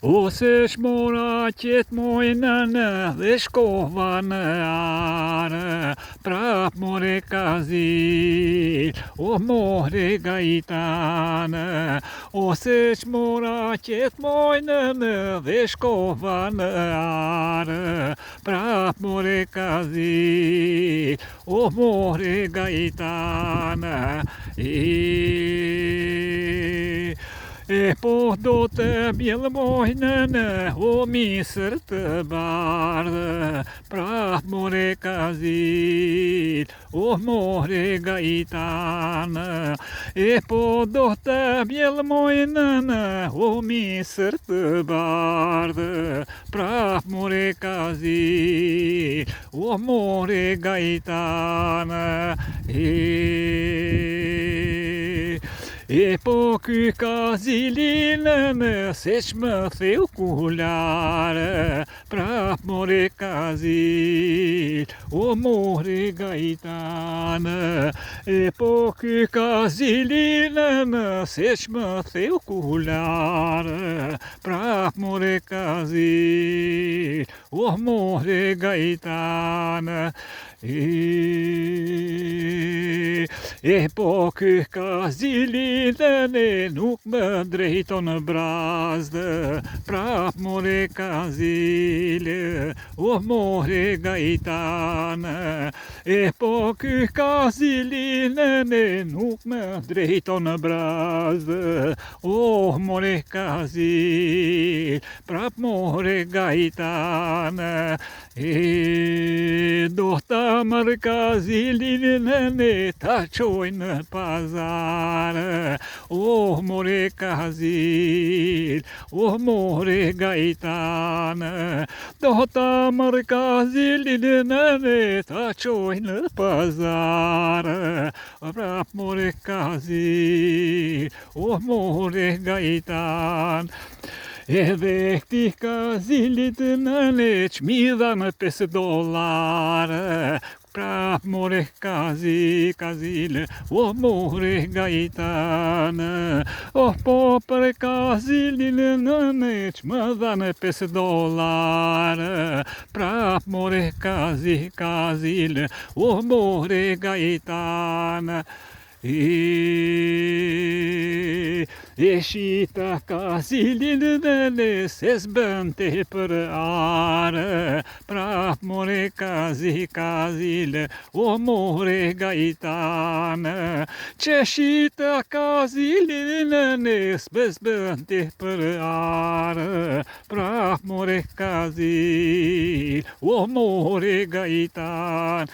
Oseš moraķiet moinana, leškovana āra, prāp more kazī, o more gaitāna. Oseš moraķiet moinana, leškovana āra, prāp more kazī, o more gaitāna. Podota bielmoinana, o misrta barda, prāp more kazīt, o more gaitana. Podota bielmoinana, o misrta barda, prāp more kazīt, o more gaitana. Epoku kazilină, să-și mă fiu culară, praf more kazil, o more gaitană. Epoku kazilină, să-și mă fiu culară, praf more kazil, o more gaitană. Epoku kazilină, nu mă drejton brazdă, praf more kazile, o more gaitană. Epoku kazilină, nu mă drejton brazdă, o more kazil, praf more gaitană. Dohta markazilină, tačojnă pazară, o more kazil, o more gaitană. Dohta markazilină, tačojnă pazară, praf more kazil, o more gaitană. Evekti kazilitnă, mi-dan peste dolară, praf more kazile, o more gaitană. O popre kazilină, mă dan peste dolară, praf more kazile, o more gaitană. Ieșita kazilină, se zbânte părară, praf more kazile, o more gaitană. Ceșita kazilină, se zbânte părară, praf more kazile, o more gaitană.